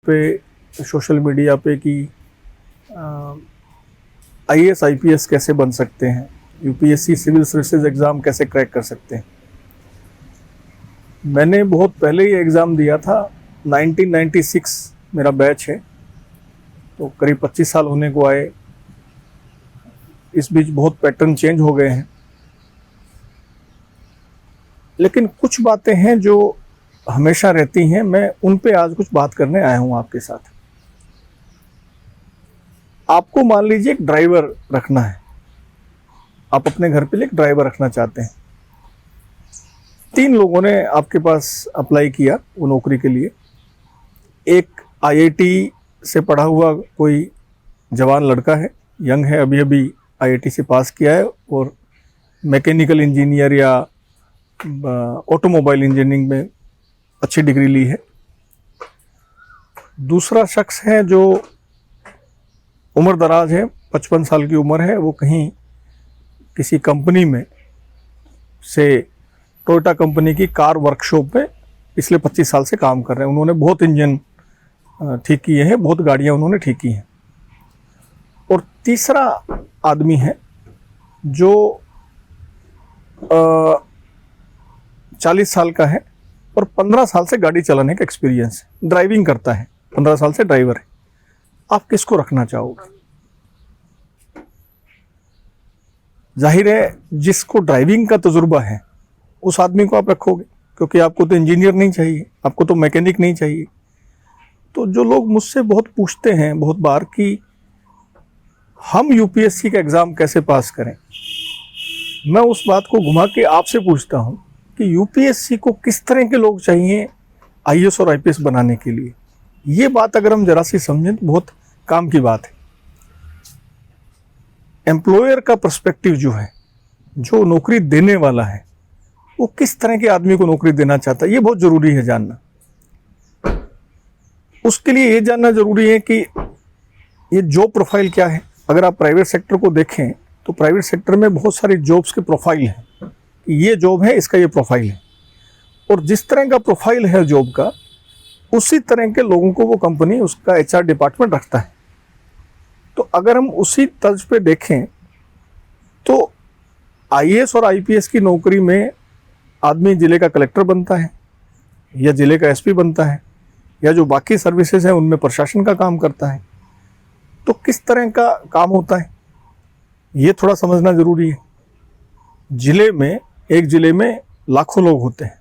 पे social media पे कि आईएएस आईपीएस कैसे बन सकते हैं, यूपीएससी सिविल सर्विसेज एग्ज़ाम कैसे क्रैक कर सकते हैं। मैंने बहुत पहले ही एग्ज़ाम दिया था, 1996 मेरा बैच है, तो करीब 25 साल होने को आए। इस बीच बहुत पैटर्न चेंज हो गए हैं, लेकिन कुछ बातें हैं जो हमेशा रहती हैं। मैं उन पे आज कुछ बात करने आया हूँ आपके साथ। आपको मान लीजिए एक ड्राइवर रखना है, आप अपने घर पे एक ड्राइवर रखना चाहते हैं। 3 लोगों ने आपके पास अप्लाई किया वो नौकरी के लिए। एक आईआईटी से पढ़ा हुआ कोई जवान लड़का है, यंग है, अभी अभी आईआईटी से पास किया है और मैकेनिकल इंजीनियर या ऑटोमोबाइल इंजीनियरिंग में अच्छी डिग्री ली है। दूसरा शख्स है जो उम्र दराज है, 55 साल की उम्र है, वो कहीं किसी कंपनी में से टोयोटा कंपनी की कार वर्कशॉप में पिछले 25 साल से काम कर रहे हैं। उन्होंने बहुत इंजन ठीक किए हैं, बहुत गाड़ियां उन्होंने ठीक की हैं। और तीसरा आदमी है जो 40 साल का है और 15 साल से गाड़ी चलाने का एक्सपीरियंस है, ड्राइविंग करता है, 15 साल से ड्राइवर है। आप किसको रखना चाहोगे? जाहिर है जिसको ड्राइविंग का तजुर्बा है उस आदमी को आप रखोगे, क्योंकि आपको तो इंजीनियर नहीं चाहिए, आपको तो मैकेनिक नहीं चाहिए। तो जो लोग मुझसे बहुत पूछते हैं बहुत बार कि हम यूपीएससी का एग्ज़ाम कैसे पास करें, मैं उस बात को घुमा के आपसे पूछता हूं कि यूपीएससी को किस तरह के लोग चाहिए आईएएस और आईपीएस बनाने के लिए। ये बात अगर हम जरा सी समझें तो बहुत काम की बात है। एम्प्लॉयर का पर्सपेक्टिव जो है, जो नौकरी देने वाला है, वो किस तरह के आदमी को नौकरी देना चाहता है, ये बहुत ज़रूरी है जानना। उसके लिए ये जानना ज़रूरी है कि ये जॉब प्रोफाइल क्या है। अगर आप प्राइवेट सेक्टर को देखें तो प्राइवेट सेक्टर में बहुत सारी जॉब्स के प्रोफाइल हैं। ये जॉब है, इसका ये प्रोफाइल है, और जिस तरह का प्रोफाइल है जॉब का, उसी तरह के लोगों को वो कंपनी, उसका एचआर डिपार्टमेंट रखता है। तो अगर हम उसी तर्ज पे देखें तो आईएएस और आईपीएस की नौकरी में आदमी जिले का कलेक्टर बनता है या जिले का एसपी बनता है, या जो बाकी सर्विसेज हैं उनमें प्रशासन का काम करता है। तो किस तरह का काम होता है ये थोड़ा समझना ज़रूरी है। जिले में, एक जिले में लाखों लोग होते हैं।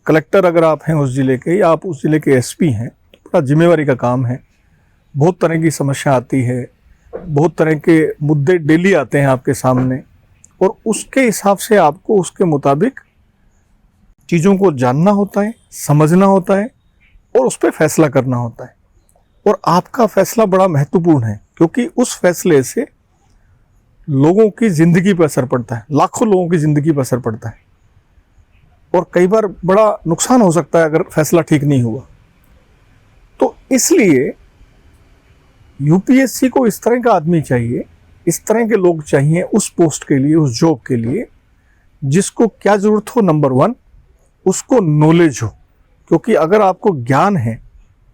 कलेक्टर अगर आप हैं उस ज़िले के, या आप उस ज़िले के एसपी हैं, तो बड़ा जिम्मेवारी का काम है। बहुत तरह की समस्या आती है, बहुत तरह के मुद्दे डेली आते हैं आपके सामने, और उसके हिसाब से आपको उसके मुताबिक चीज़ों को जानना होता है, समझना होता है और उस पर फैसला करना होता है। और आपका फैसला बड़ा महत्वपूर्ण है, क्योंकि उस फैसले से लोगों की ज़िंदगी पर असर पड़ता है, लाखों लोगों की ज़िंदगी पर असर पड़ता है, और कई बार बड़ा नुकसान हो सकता है अगर फैसला ठीक नहीं हुआ। तो इसलिए यूपीएससी को इस तरह का आदमी चाहिए, इस तरह के लोग चाहिए उस पोस्ट के लिए, उस जॉब के लिए, जिसको क्या ज़रूरत हो, नंबर 1 उसको नॉलेज हो। क्योंकि अगर आपको ज्ञान है,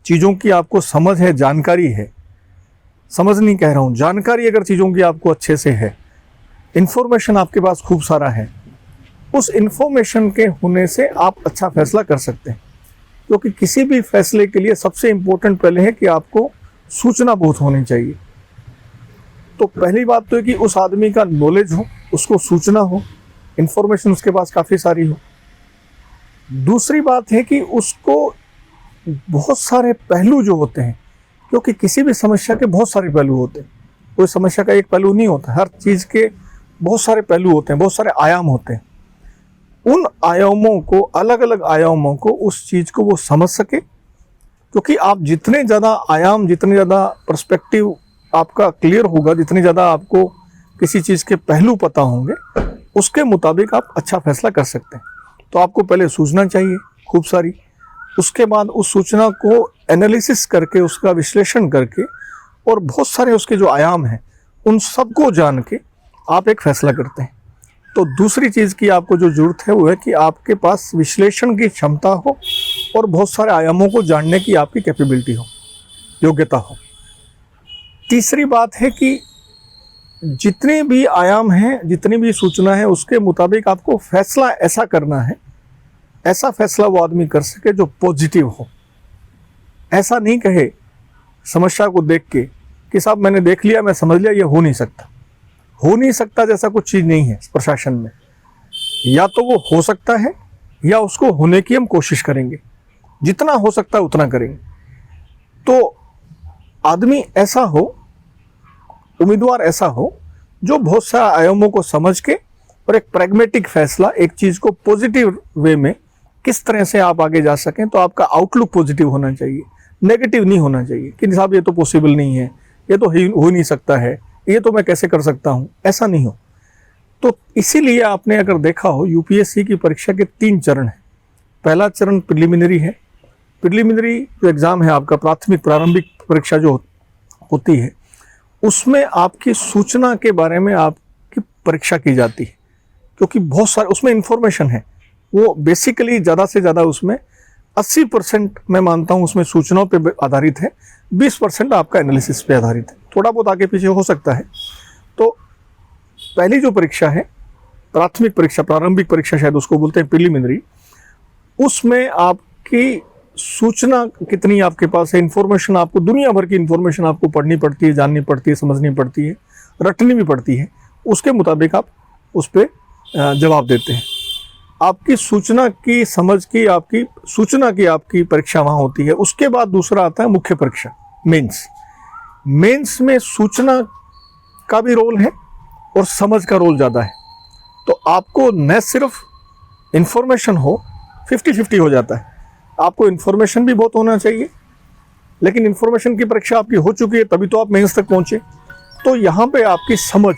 चीज़ों की आपको समझ है, जानकारी है, समझ नहीं कह रहा हूँ, जानकारी अगर चीज़ों की आपको अच्छे से है, इन्फॉर्मेशन आपके पास खूब सारा है, उस इन्फॉर्मेशन के होने से आप अच्छा फैसला कर सकते हैं। क्योंकि किसी भी फैसले के लिए सबसे इम्पोर्टेंट पहले है कि आपको सूचना बहुत होनी चाहिए। तो पहली बात तो है कि उस आदमी का नॉलेज हो, उसको सूचना हो, इन्फॉर्मेशन उसके पास काफ़ी सारी हो। दूसरी बात है कि उसको बहुत सारे पहलू जो होते हैं, क्योंकि किसी भी समस्या के बहुत सारे पहलू होते हैं, कोई समस्या का एक पहलू नहीं होता, हर चीज़ के बहुत सारे पहलू होते हैं, बहुत सारे आयाम होते हैं। उन आयामों को, अलग अलग आयामों को, उस चीज़ को वो समझ सके। क्योंकि आप जितने ज़्यादा आयाम, जितने ज़्यादा पर्सपेक्टिव आपका क्लियर होगा, जितनी ज़्यादा आपको किसी चीज़ के पहलू पता होंगे, उसके मुताबिक आप अच्छा फैसला कर सकते हैं। तो आपको पहले सूचना चाहिए खूब सारी, उसके बाद उस सूचना को एनालिसिस करके, उसका विश्लेषण करके, और बहुत सारे उसके जो आयाम हैं उन सबको जान के आप एक फैसला करते हैं। तो दूसरी चीज़ की आपको जो ज़रूरत है वो है कि आपके पास विश्लेषण की क्षमता हो और बहुत सारे आयामों को जानने की आपकी कैपेबिलिटी हो, योग्यता हो। तीसरी बात है कि जितने भी आयाम हैं, जितनी भी सूचना है, उसके मुताबिक आपको फैसला ऐसा करना है, ऐसा फैसला वो आदमी कर सके जो पॉजिटिव हो। ऐसा नहीं कहे समस्या को देख के कि साहब मैंने देख लिया, मैं समझ लिया, ये हो नहीं सकता। हो नहीं सकता जैसा कुछ चीज़ नहीं है प्रशासन में। या तो वो हो सकता है या उसको होने की हम कोशिश करेंगे, जितना हो सकता है उतना करेंगे। तो आदमी ऐसा हो, उम्मीदवार ऐसा हो जो बहुत सारे आयामों को समझ के और एक प्रैग्मेटिक फैसला, एक चीज़ को पॉजिटिव वे में किस तरह से आप आगे जा सकें। तो आपका आउटलुक पॉजिटिव होना चाहिए, नेगेटिव नहीं होना चाहिए कि साहब ये तो पॉसिबल नहीं है, ये तो हो नहीं सकता है, ये तो मैं कैसे कर सकता हूँ, ऐसा नहीं हो। तो इसीलिए आपने अगर देखा हो यूपीएससी की परीक्षा के 3 चरण हैं। पहला चरण प्रिलिमिनरी है। प्रिलिमिनरी जो एग्ज़ाम है आपका, प्रारंभिक परीक्षा जो होती है, उसमें आपकी सूचना के बारे में आपकी परीक्षा की जाती है, क्योंकि बहुत सारे उसमें इंफॉर्मेशन है। वो बेसिकली ज़्यादा से ज़्यादा उसमें 80% मैं मानता हूँ उसमें सूचनाओं पे आधारित है, 20% आपका एनालिसिस पे आधारित है, थोड़ा बहुत आगे पीछे हो सकता है। तो पहली जो परीक्षा है, प्रारंभिक परीक्षा शायद उसको बोलते हैं प्रिलिमिनरी, उसमें आपकी सूचना कितनी आपके पास है, इन्फॉर्मेशन, आपको दुनिया भर की इन्फॉर्मेशन आपको पढ़नी पड़ती है, जाननी पड़ती है, समझनी पड़ती है, रटनी भी पड़ती है। उसके मुताबिक आप उस पर जवाब देते हैं। आपकी सूचना की समझ की, आपकी सूचना की आपकी परीक्षा वहाँ होती है। उसके बाद दूसरा आता है मुख्य परीक्षा, मेंस। मेंस में सूचना का भी रोल है और समझ का रोल ज़्यादा है। तो आपको न सिर्फ इन्फॉर्मेशन हो, 50-50 हो जाता है। आपको इन्फॉर्मेशन भी बहुत होना चाहिए, लेकिन इन्फॉर्मेशन की परीक्षा आपकी हो चुकी है तभी तो आप मेंस तक पहुँचे। तो यहाँ पे आपकी समझ